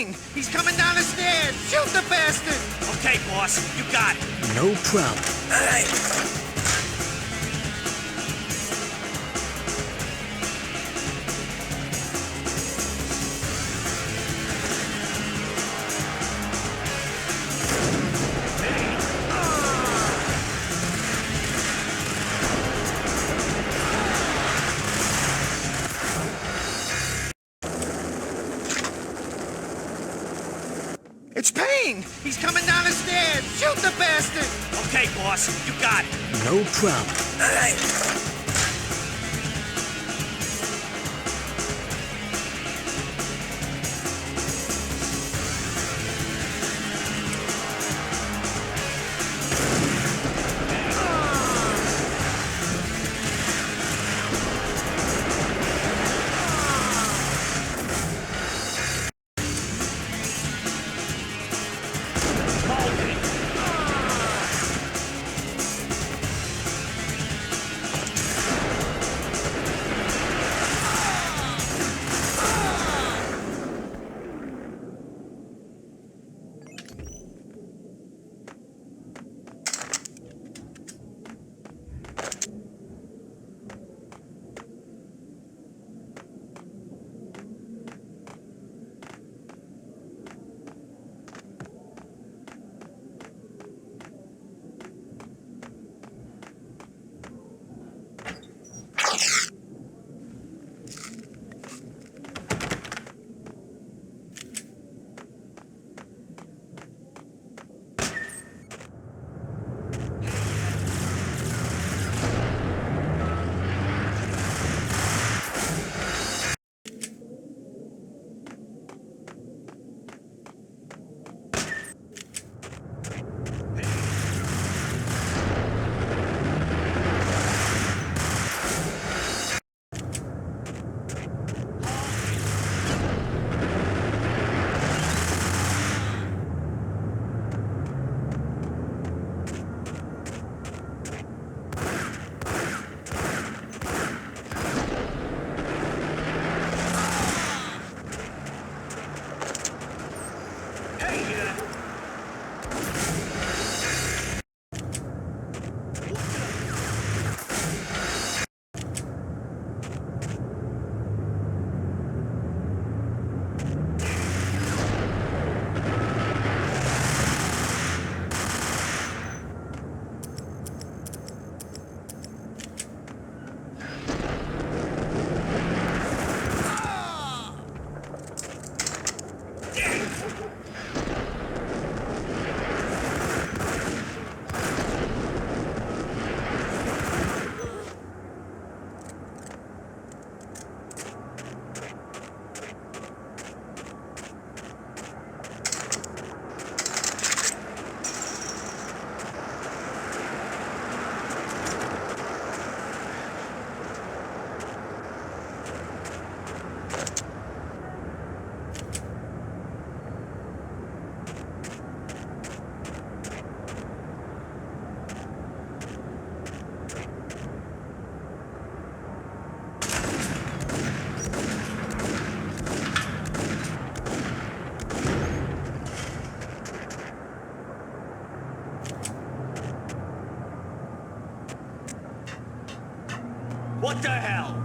Payne! He's coming down the stairs! Shoot the bastard! Okay, boss, you got it. No problem. All right. It's Payne! He's coming down the stairs! Shoot the bastard! Okay, boss, you got it. No problem. All right. What the hell?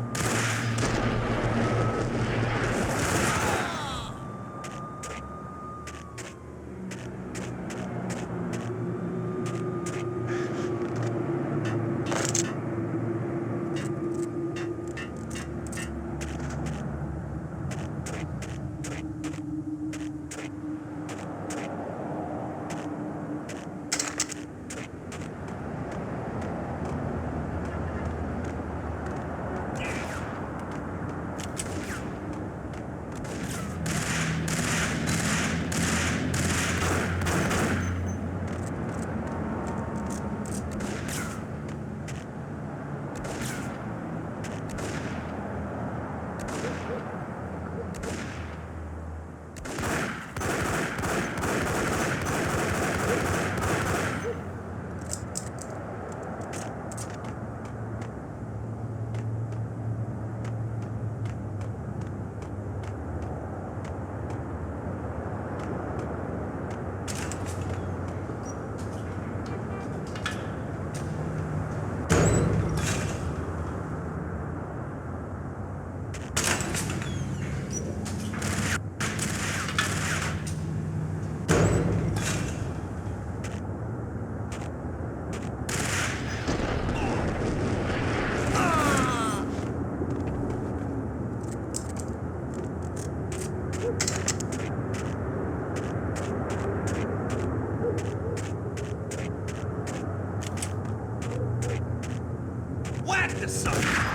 Whack the sucker!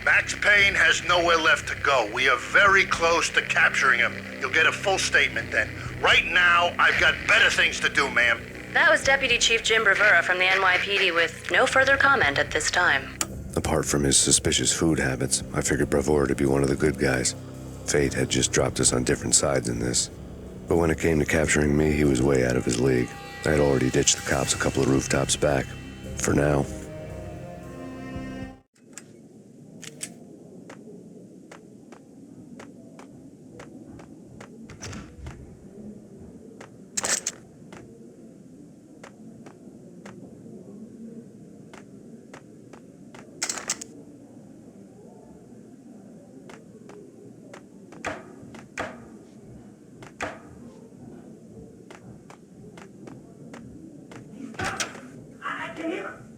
Max Payne has nowhere left to go. We are very close to capturing him. You'll get a full statement then. Right now, I've got better things to do, ma'am. That was Deputy Chief Jim Bravura from the NYPD with no further comment at this time. Apart from his suspicious food habits, I figured Bravura to be one of the good guys. Fate had just dropped us on different sides in this. But when it came to capturing me, he was way out of his league. I had already ditched the cops a couple of rooftops back. For now.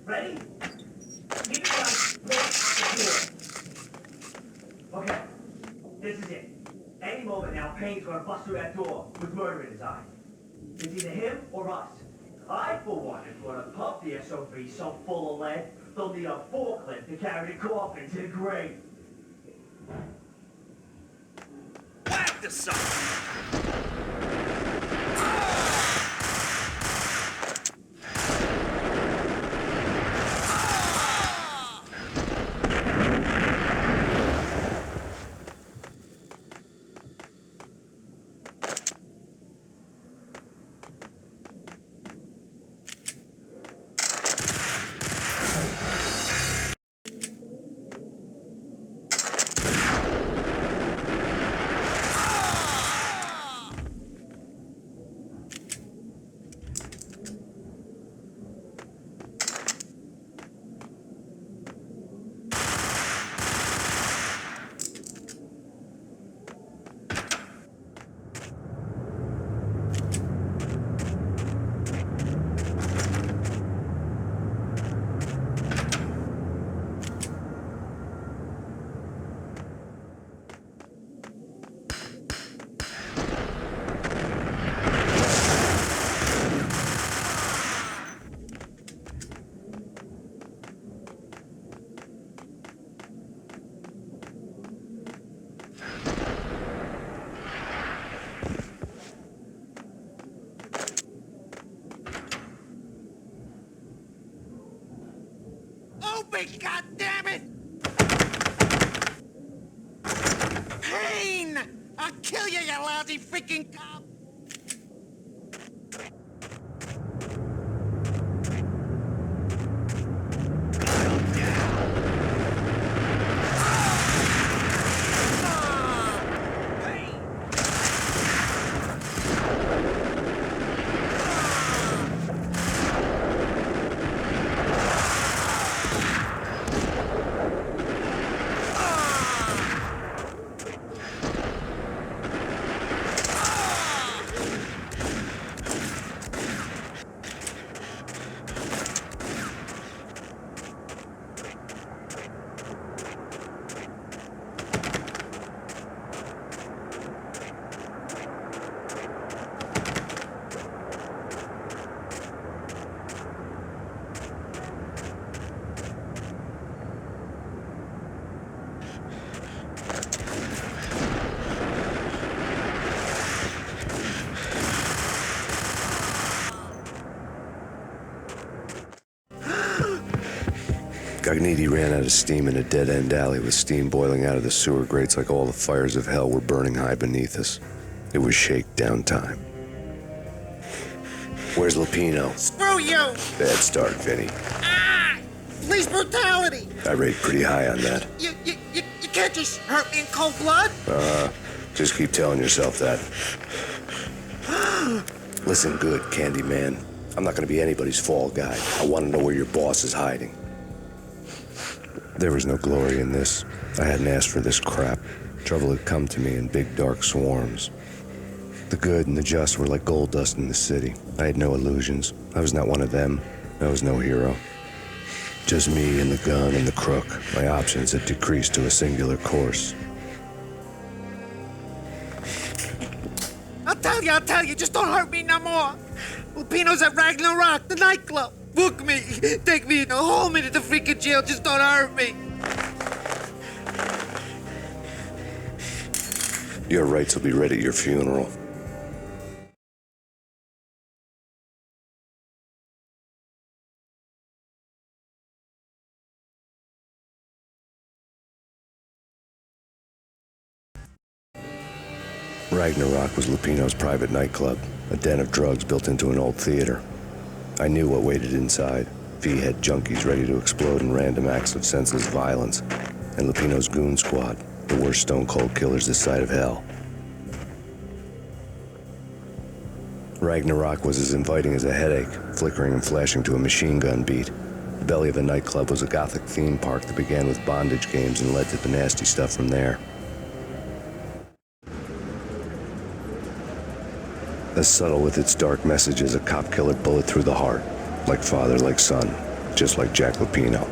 Ready? Keep it right. Okay, this is it. Any moment now, Payne's gonna bust through that door with murder in his eyes. It's either him or us. I, for one, is gonna pump the SOB so full of lead, they'll need a forklift to carry the coffin to the grave. Whack the sucker! Open, goddammit! Payne! I'll kill you, you lousy freaking cop! Cogniti ran out of steam in a dead-end alley with steam boiling out of the sewer grates like all the fires of hell were burning high beneath us. It was shakedown time. Where's Lupino? Screw you! Bad start, Vinny. Ah! Police brutality! I rate pretty high on that. You can't just hurt me in cold blood! Just keep telling yourself that. Listen good, Candyman. I'm not gonna be anybody's fall guy. I want to know where your boss is hiding. There was no glory in this. I hadn't asked for this crap. Trouble had come to me in big dark swarms. The good and the just were like gold dust in the city. I had no illusions. I was not one of them. I was no hero. Just me and the gun and the crook. My options had decreased to a singular course. I'll tell you, just don't hurt me no more. Lupino's at Ragna, the nightclub. Book me, take me, haul me to the freaking jail, just don't hurt me. Your rights will be read at your funeral. Ragnarok was Lupino's private nightclub, a den of drugs built into an old theater. I knew what waited inside. V-head junkies ready to explode in random acts of senseless violence, and Lupino's goon squad, the worst stone-cold killers this side of hell. Ragnarok was as inviting as a headache, flickering and flashing to a machine gun beat. The belly of the nightclub was a gothic theme park that began with bondage games and led to the nasty stuff from there. As subtle with its dark message as a cop killer bullet through the heart. Like father, like son. Just like Jack Lupino.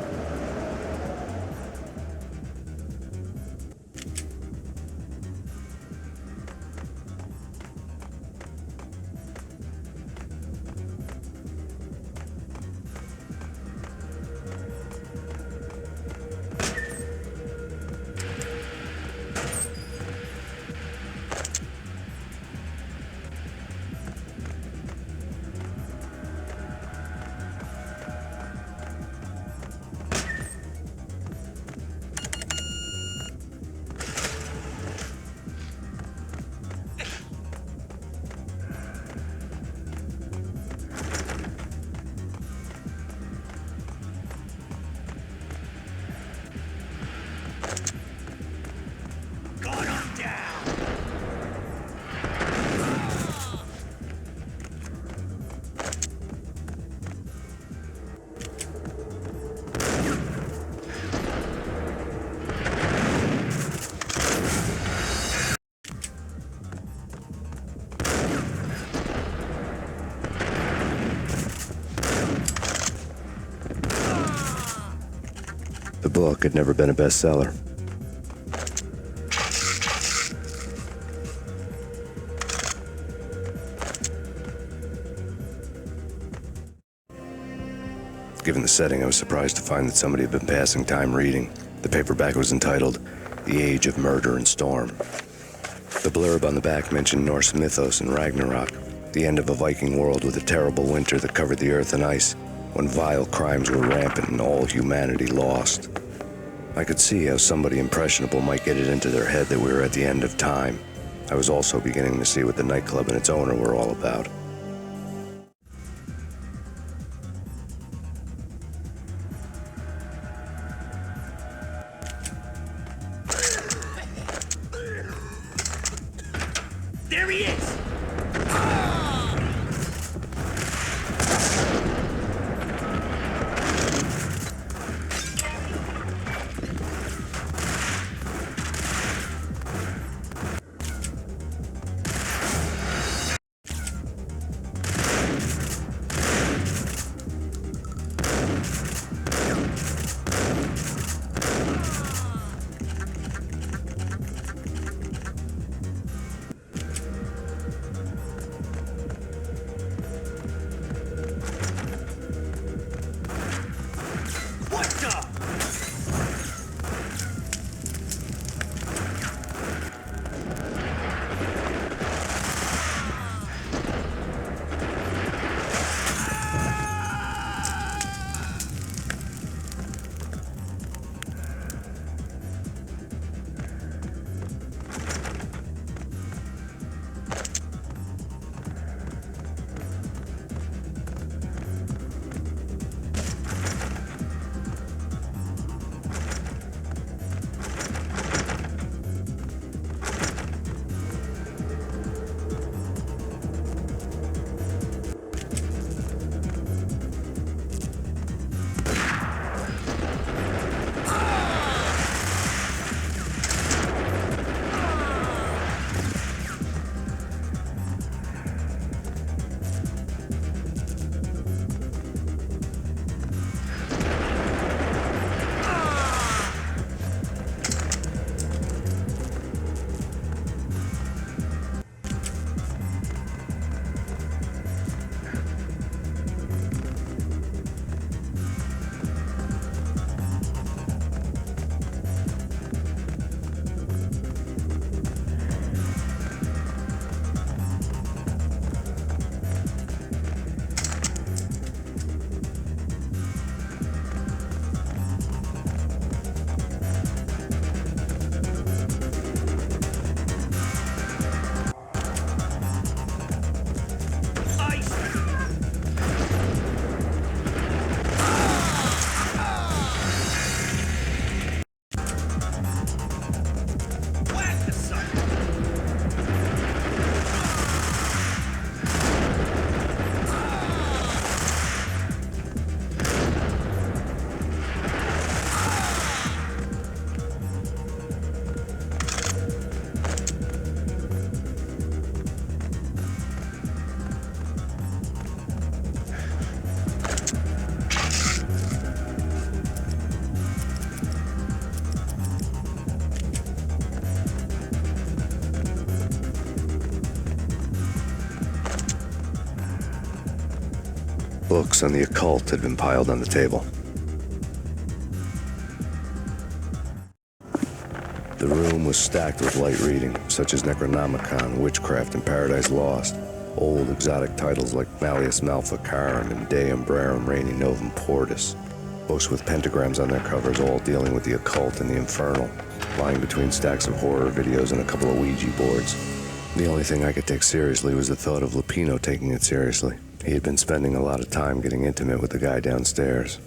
The book had never been a bestseller. Given the setting, I was surprised to find that somebody had been passing time reading. The paperback was entitled, The Age of Murder and Storm. The blurb on the back mentioned Norse mythos and Ragnarok, the end of a Viking world with a terrible winter that covered the earth in ice. when vile crimes were rampant and all humanity lost. I could see how somebody impressionable might get it into their head that we were at the end of time. I was also beginning to see what the nightclub and its owner were all about. There he is! What the? Books on the occult had been piled on the table. The room was stacked with light reading, such as Necronomicon, Witchcraft, and Paradise Lost. Old exotic titles like Malleus Maleficarum and De Umbrarum Reini Novum Portus. Books with pentagrams on their covers, all dealing with the occult and the infernal, lying between stacks of horror videos and a couple of Ouija boards. The only thing I could take seriously was the thought of Lupino taking it seriously. He had been spending a lot of time getting intimate with the guy downstairs.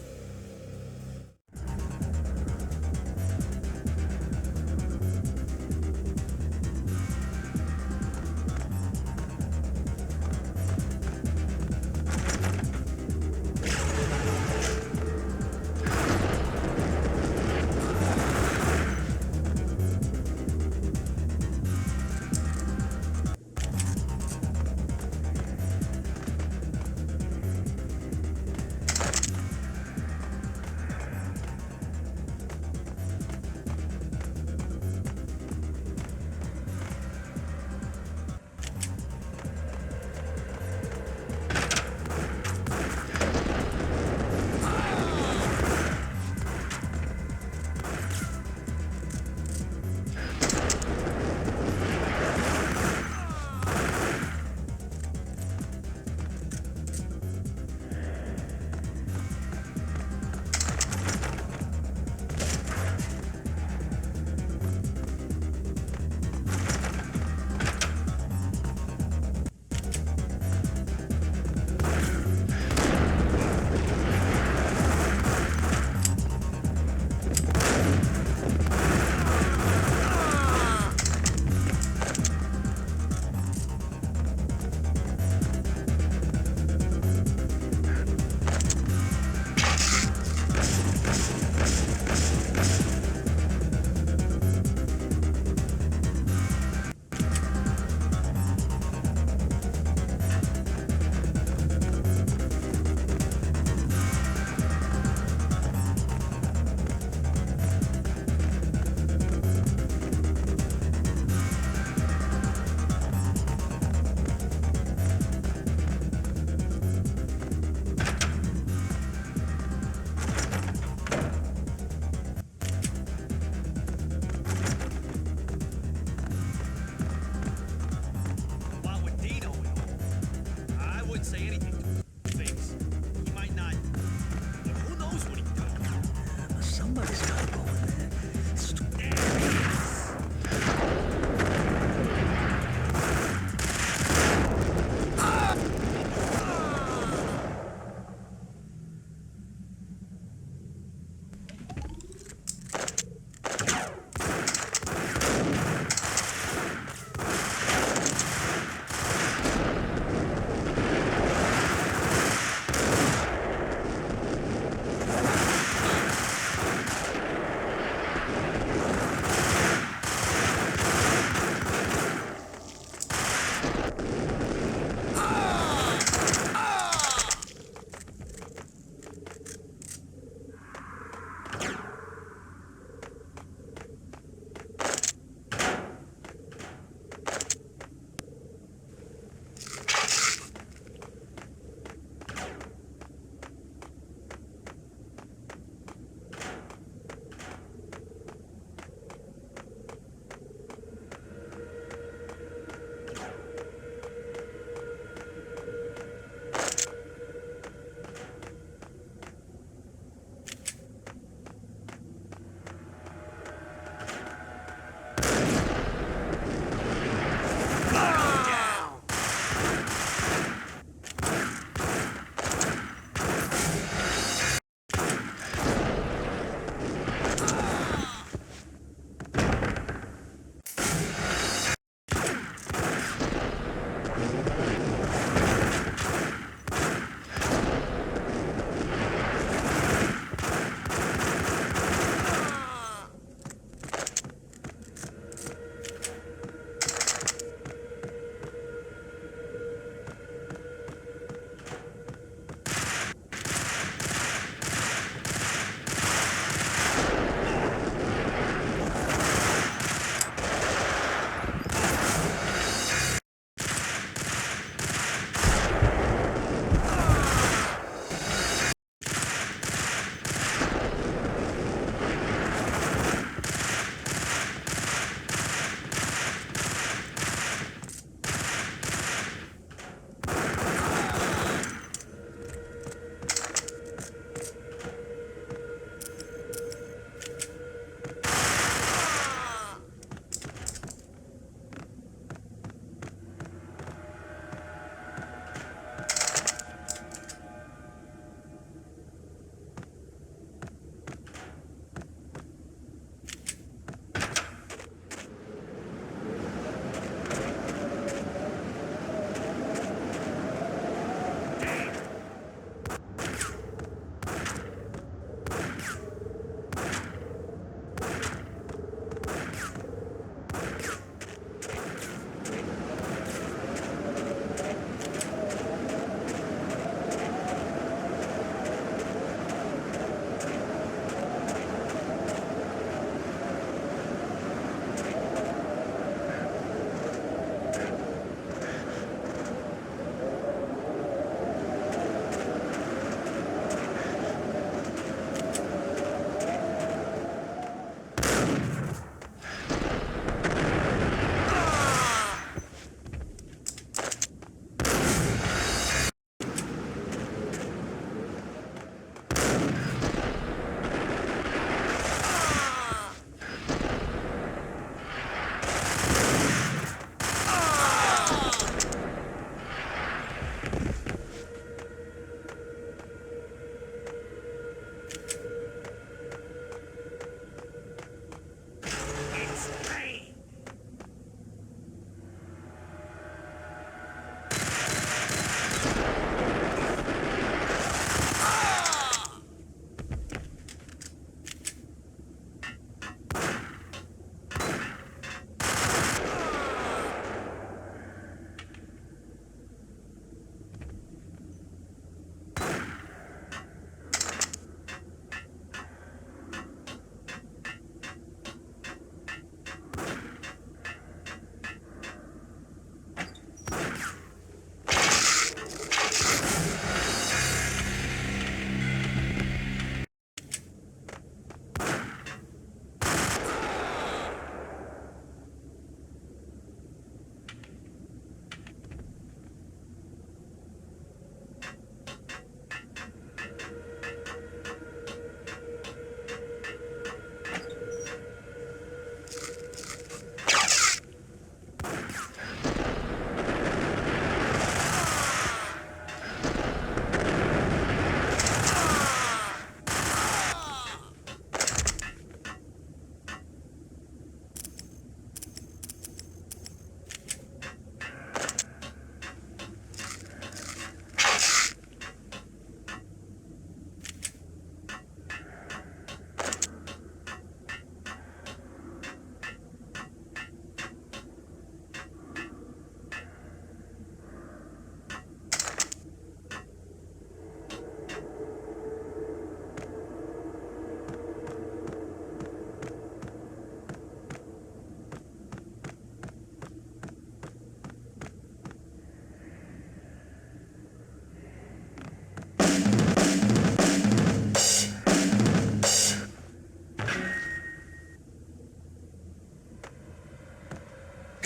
Somebody's gotta go in there.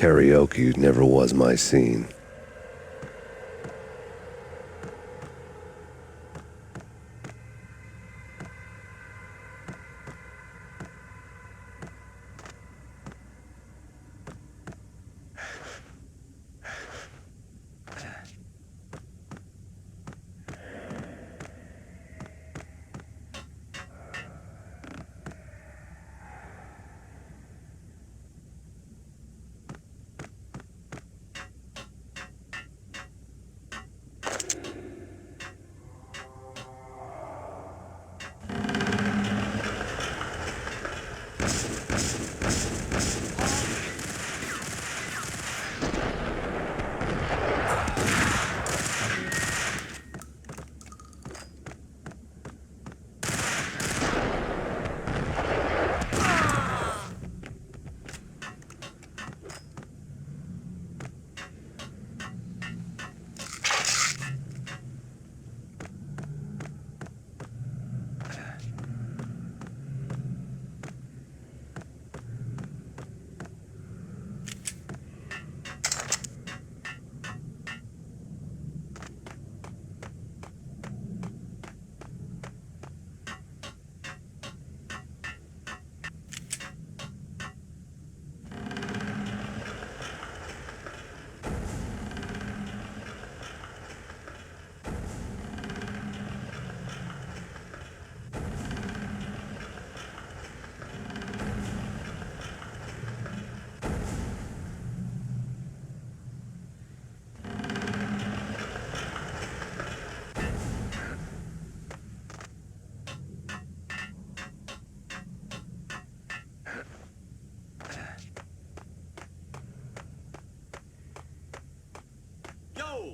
Karaoke never was my scene. Yo!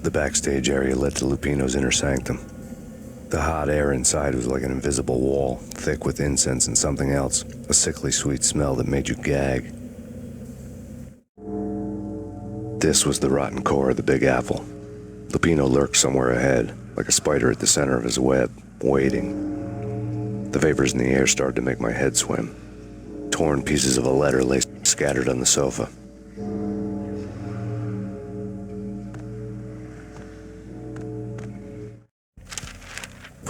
The backstage area led to Lupino's inner sanctum. The hot air inside was like an invisible wall, thick with incense and something else, a sickly sweet smell that made you gag. This was the rotten core of the Big Apple. Lupino lurked somewhere ahead, like a spider at the center of his web, waiting. The vapors in the air started to make my head swim. Torn pieces of a letter lay scattered on the sofa.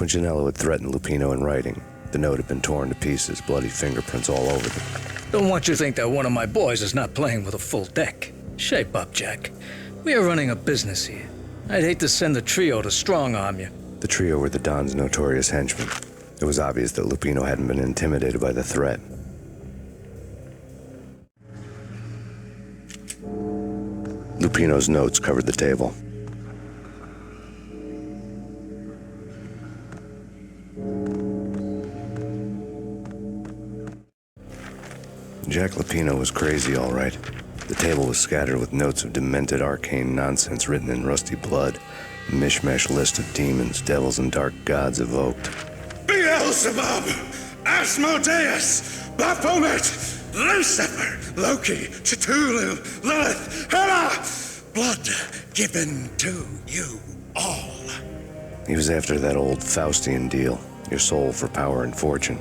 Punchinello had threatened Lupino in writing. The note had been torn to pieces, bloody fingerprints all over them. Don't want you to think that one of my boys is not playing with a full deck. Shape up, Jack. We are running a business here. I'd hate to send the trio to strong-arm you. The trio were the Don's notorious henchmen. It was obvious that Lupino hadn't been intimidated by the threat. Lupino's notes covered the table. Jack Lupino was crazy, all right. The table was scattered with notes of demented arcane nonsense written in rusty blood. A mishmash list of demons, devils, and dark gods evoked. Beelzebub, Asmodeus, Baphomet, Lucifer, Loki, Cthulhu, Lilith, Hela! Blood given to you all. He was after that old Faustian deal. Your soul for power and fortune.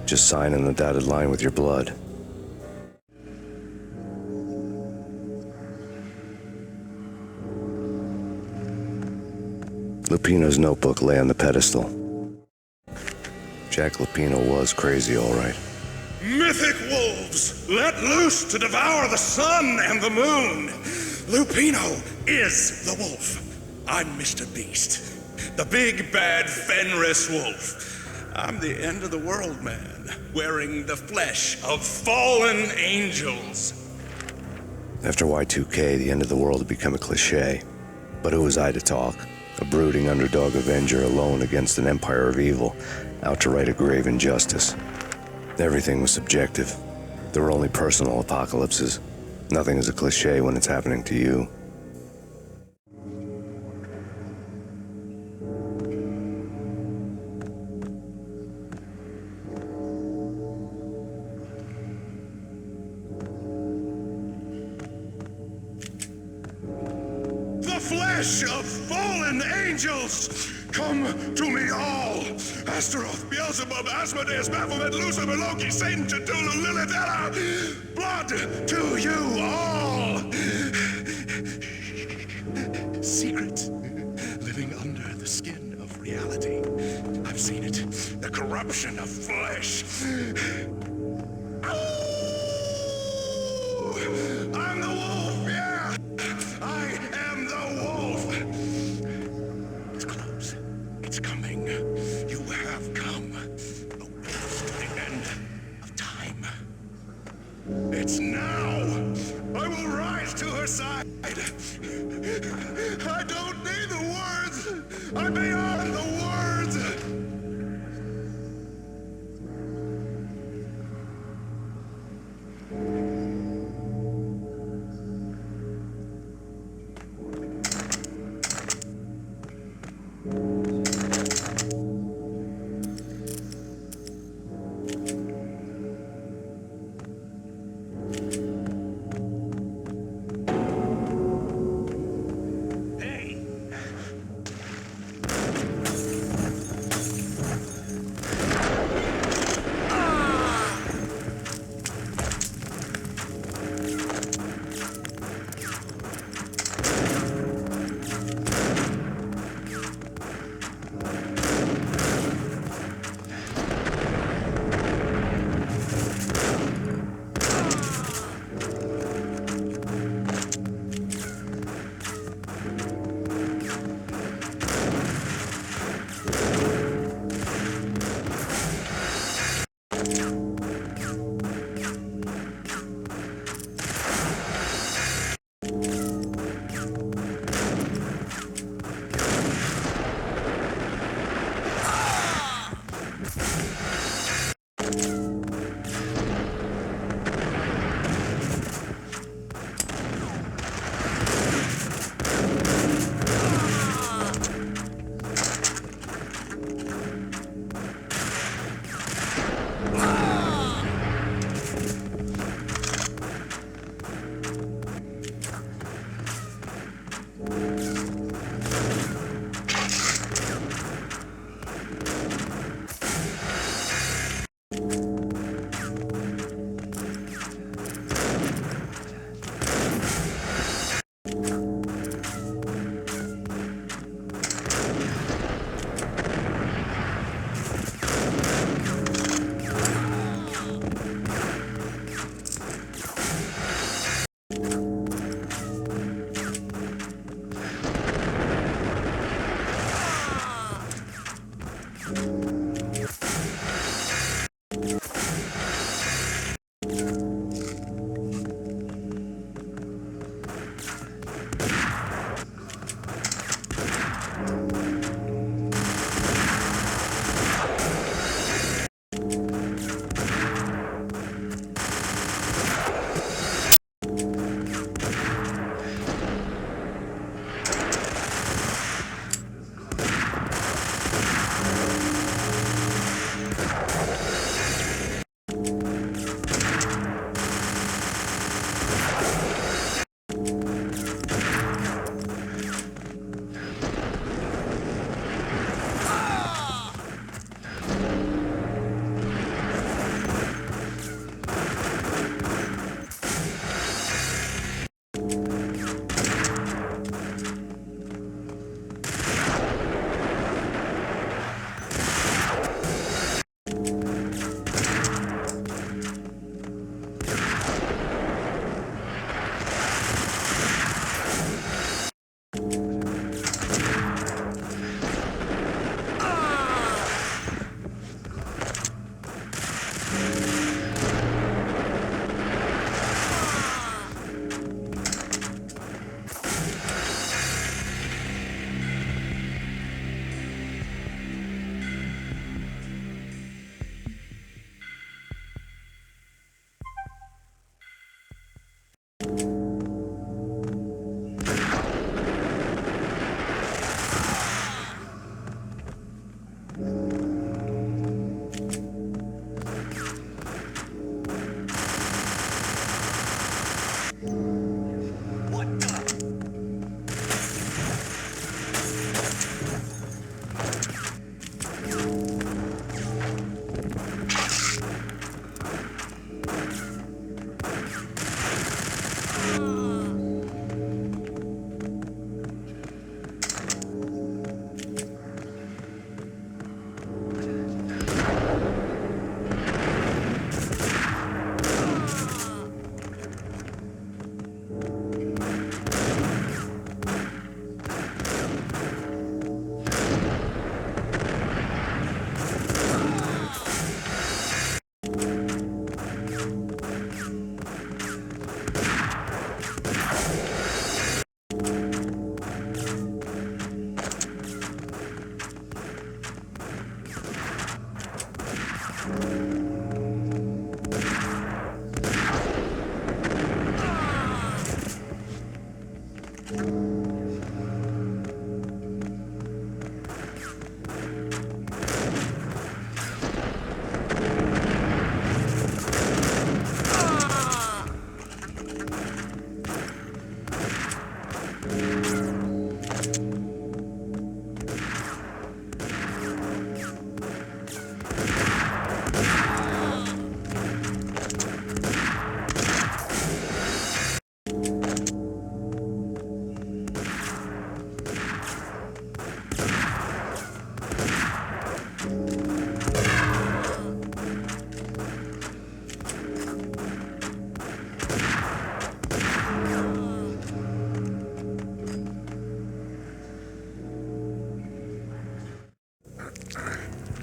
Just sign on the dotted line with your blood. Lupino's notebook lay on the pedestal. Jack Lupino was crazy, all right. Mythic wolves, let loose to devour the sun and the moon. Lupino is the wolf. I'm Mr. Beast, the big bad Fenris wolf. I'm the end of the world man, wearing the flesh of fallen angels. After Y2K, the end of the world had become a cliché. But who was I to talk? A brooding underdog avenger alone against an empire of evil, out to right a grave injustice. Everything was subjective. There were only personal apocalypses. Nothing is a cliché when it's happening to you. The flesh of fallen angels! Come to me all! Astaroth, Beelzebub, Asmodeus, Baphomet, Lucifer, Loki, Satan, Cthulhu, Lilith, Hela! Blood to you all! Secret living under the skin of reality. I've seen it. The corruption of flesh. I'm the wolf, yeah! I am the wolf! It's close. It's coming. You have come. The wolf to the end of time. It's now! I will rise to her side! I don't need the words! I'm beyond the words!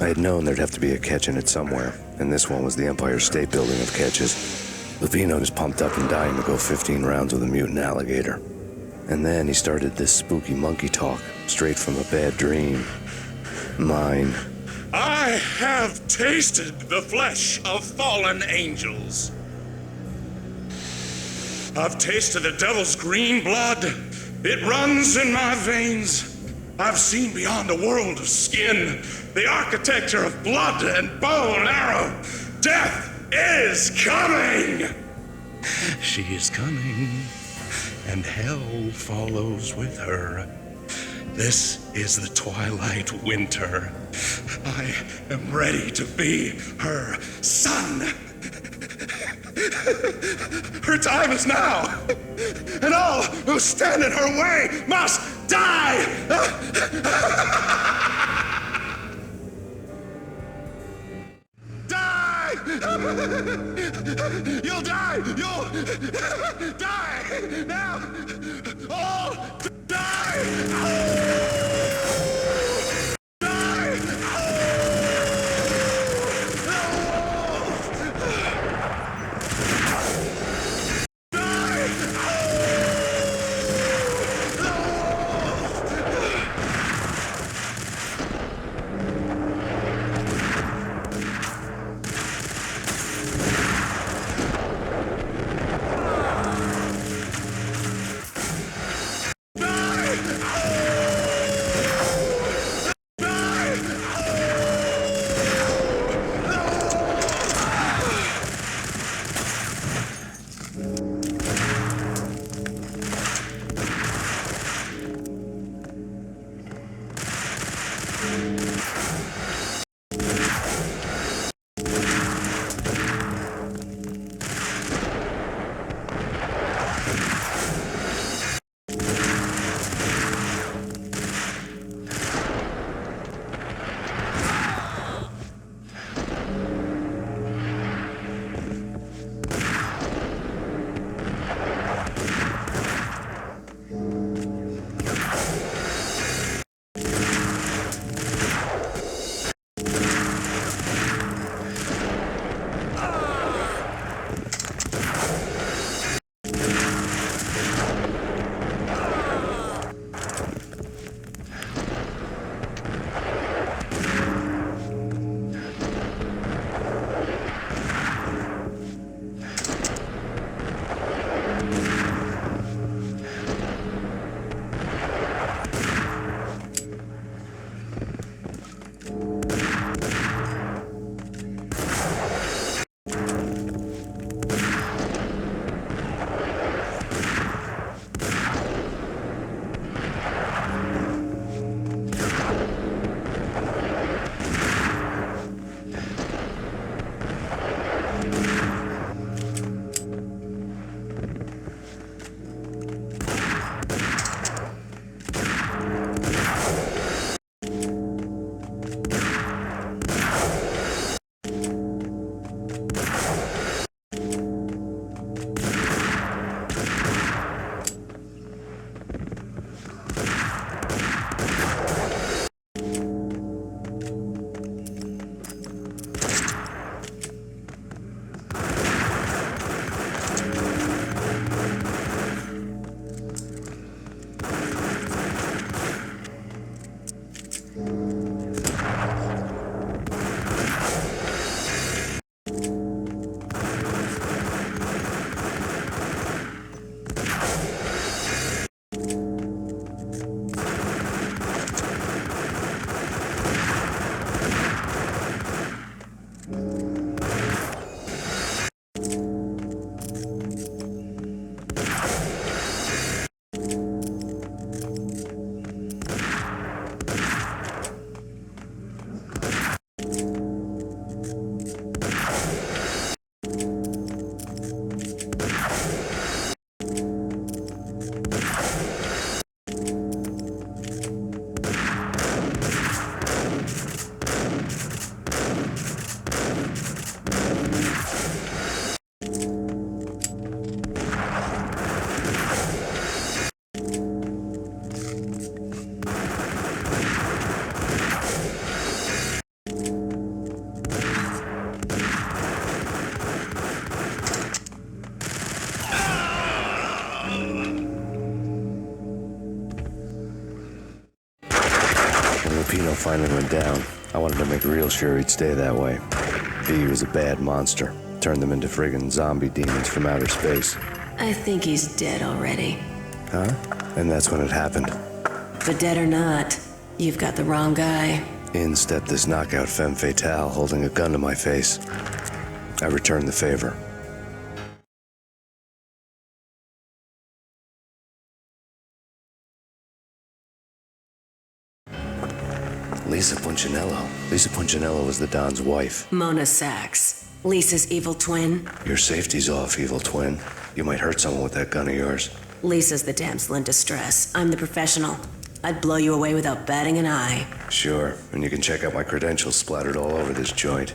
I had known there'd have to be a catch in it somewhere, and this one was the Empire State Building of catches. Lupino was pumped up and dying to go 15 rounds with a mutant alligator. And then he started this spooky monkey talk, straight from a bad dream. Mine. I have tasted the flesh of fallen angels. I've tasted the devil's green blood. It runs in my veins. I've seen beyond a world of skin, the architecture of blood and bow and arrow. Death is coming! She is coming, and hell follows with her. This is the twilight winter. I am ready to be her son. Her time is now, and all who stand in her way must die! Die! You'll die! You'll die! Now! All die! Lupino finally went down, I wanted to make real sure he'd stay that way. V was a bad monster. Turned them into friggin' zombie demons from outer space. I think he's dead already. Huh? And that's when it happened. But dead or not, you've got the wrong guy. In stepped this knockout femme fatale holding a gun to my face. I returned the favor. Lisa Punchinello. Lisa Punchinello was the Don's wife. Mona Sachs. Lisa's evil twin. Your safety's off, evil twin. You might hurt someone with that gun of yours. Lisa's the damsel in distress. I'm the professional. I'd blow you away without batting an eye. Sure, and you can check out my credentials splattered all over this joint.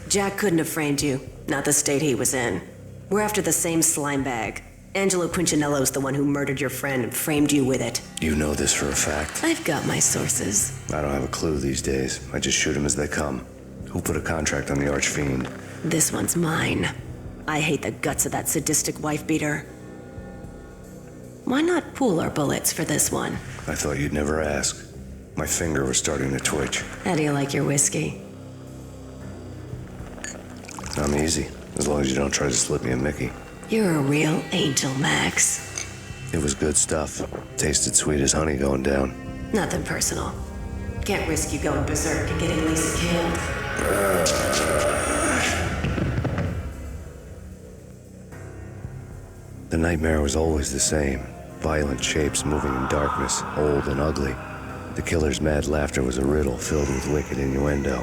Jack couldn't have framed you. Not the state he was in. We're after the same slime bag. Angelo Punchinello's the one who murdered your friend and framed you with it. You know this for a fact. I've got my sources. I don't have a clue these days. I just shoot them as they come. Who put a contract on the archfiend? This one's mine. I hate the guts of that sadistic wife-beater. Why not pool our bullets for this one? I thought you'd never ask. My finger was starting to twitch. How do you like your whiskey? I'm easy, as long as you don't try to slip me a Mickey. You're a real angel, Max. It was good stuff. Tasted sweet as honey going down. Nothing personal. Can't risk you going berserk and getting Lisa killed. The nightmare was always the same. Violent shapes moving in darkness, old and ugly. The killer's mad laughter was a riddle filled with wicked innuendo.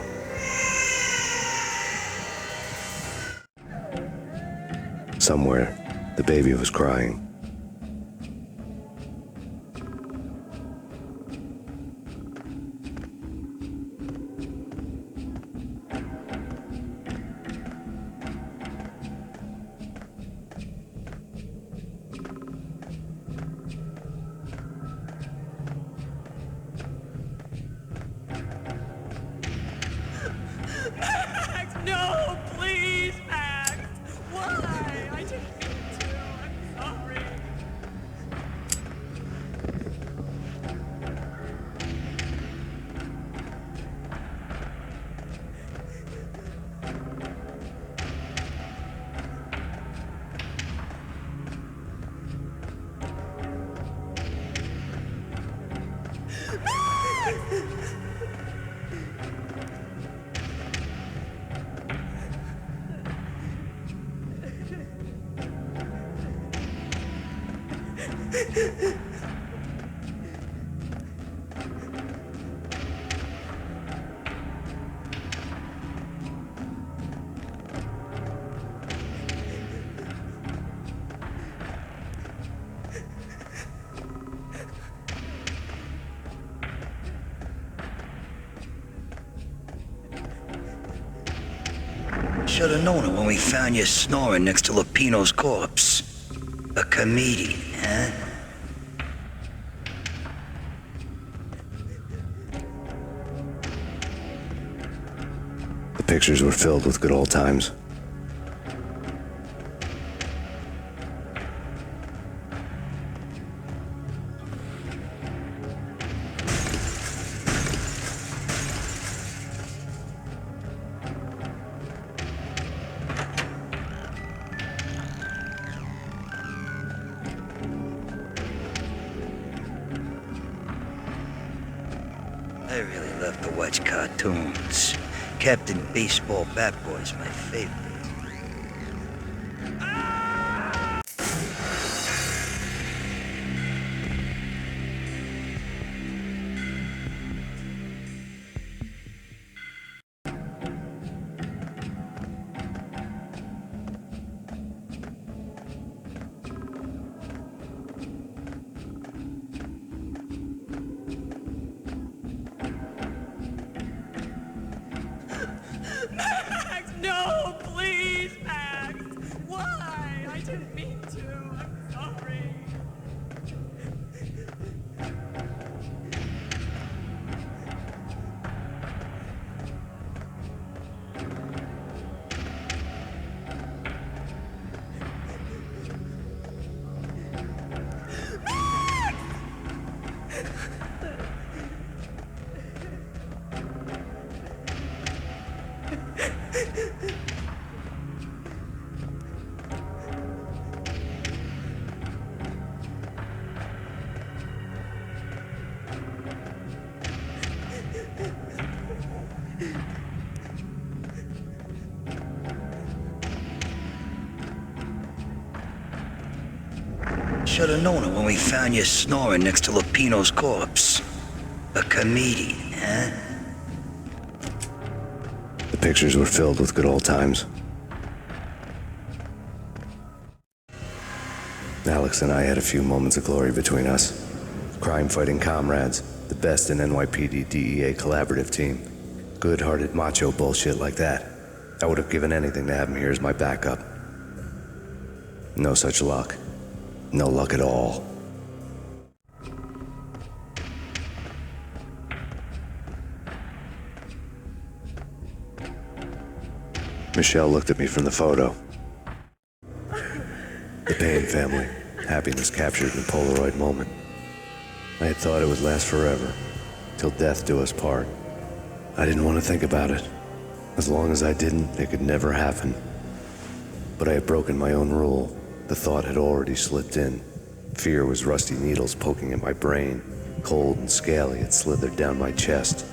Somewhere, the baby was crying. Max, no, please, Max. Why? I didn't mean to. I'm sorry. Should have known it when we found you snoring next to Lupino's corpse. A comedian, huh? The pictures were filled with good old times. I really love to watch cartoons. Captain Baseball Bat Boy's my favorite. Max, no, please. Should have known it when we found you snoring next to Lupino's corpse. A comedian, huh? The pictures were filled with good old times. Alex and I had a few moments of glory between us. Crime-fighting comrades, the best in NYPD DEA collaborative team. Good-hearted macho bullshit like that. I would have given anything to have him here as my backup. No such luck. No luck at all. Michelle looked at me from the photo. The Payne family. Happiness captured in a Polaroid moment. I had thought it would last forever, till death do us part. I didn't want to think about it. As long as I didn't, it could never happen. But I had broken my own rule. The thought had already slipped in. Fear was rusty needles poking at my brain. Cold and scaly, it slithered down my chest.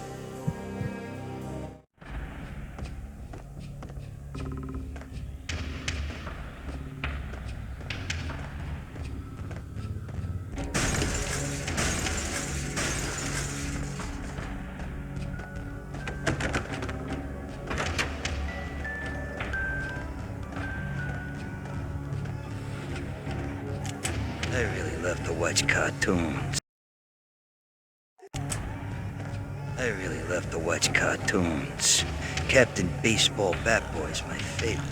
I really love to watch cartoons. Captain Baseball Bat Boy's my favorite.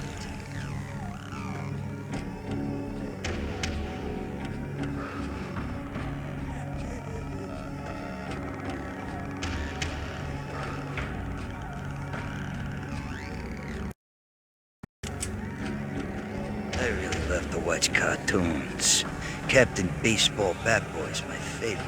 I really love to watch cartoons. Captain Baseball Bat Boy's my favorite.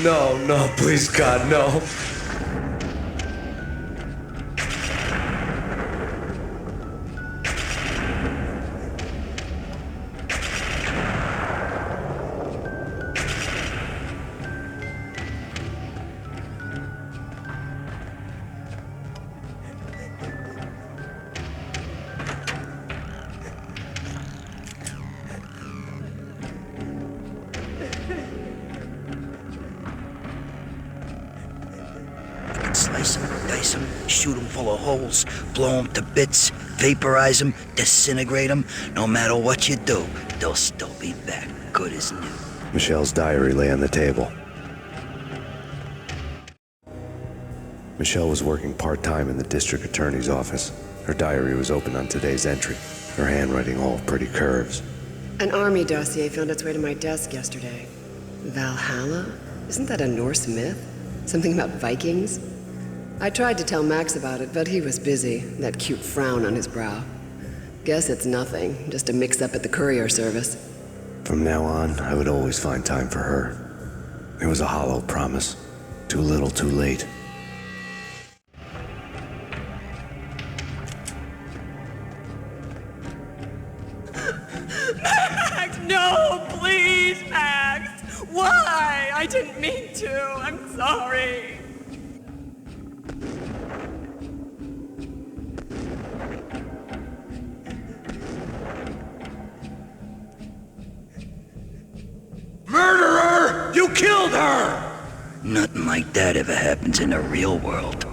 No, please God, no. Slice them, dice them, shoot them full of holes, blow them to bits, vaporize them, disintegrate them. No matter what you do, they'll still be back, good as new. Michelle's diary lay on the table. Michelle was working part-time in the district attorney's office. Her diary was open on today's entry, her handwriting all pretty curves. An army dossier found its way to my desk yesterday. Valhalla? Isn't that a Norse myth? Something about Vikings? I tried to tell Max about it, but he was busy, that cute frown on his brow. Guess it's nothing, just a mix-up at the courier service. From now on, I would always find time for her. It was a hollow promise. Too little, too late. Max, no, please, Max. Why? I didn't mean to. I'm sorry. Murderer! You killed her! Nothing like that ever happens in the real world.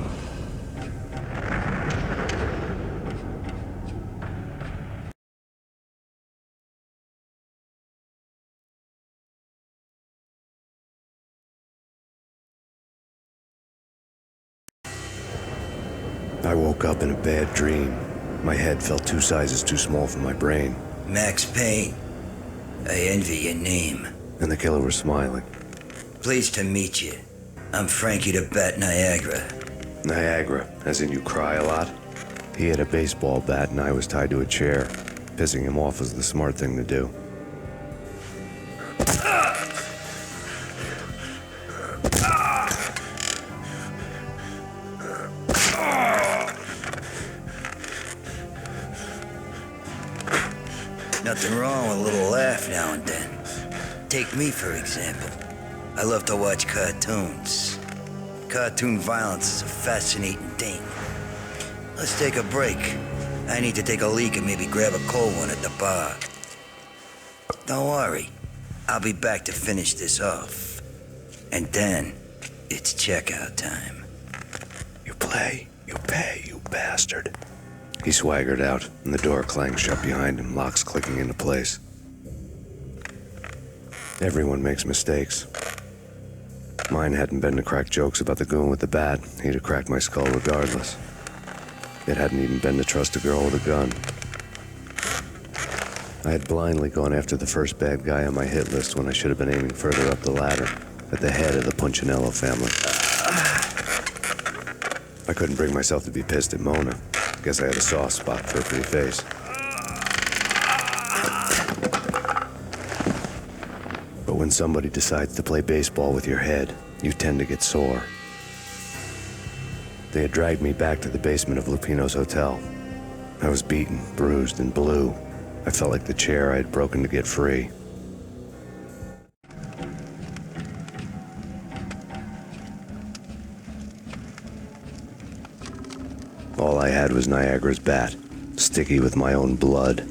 I woke up in a bad dream. My head felt 2 sizes too small for my brain. Max Payne. I envy your name. And the killer was smiling. Pleased to meet you. I'm Frankie the Bat Niagara. Niagara, as in you cry a lot? He had a baseball bat and I was tied to a chair. Pissing him off was the smart thing to do. Nothing wrong with a little laugh now and then. Take me, for example. I love to watch cartoons. Cartoon violence is a fascinating thing. Let's take a break. I need to take a leak and maybe grab a cold one at the bar. Don't worry. I'll be back to finish this off. And then, it's checkout time. You play, you pay, you bastard. He swaggered out, and the door clanged shut behind him, locks clicking into place. Everyone makes mistakes. Mine hadn't been to crack jokes about the goon with the bat. He'd have cracked my skull regardless. It hadn't even been to trust a girl with a gun. I had blindly gone after the first bad guy on my hit list when I should have been aiming further up the ladder, at the head of the Punchinello family. I couldn't bring myself to be pissed at Mona. Guess I had a soft spot for her pretty face. But when somebody decides to play baseball with your head, you tend to get sore. They had dragged me back to the basement of Lupino's hotel. I was beaten, bruised, and blue. I felt like the chair I had broken to get free. All I had was Niagara's bat, sticky with my own blood.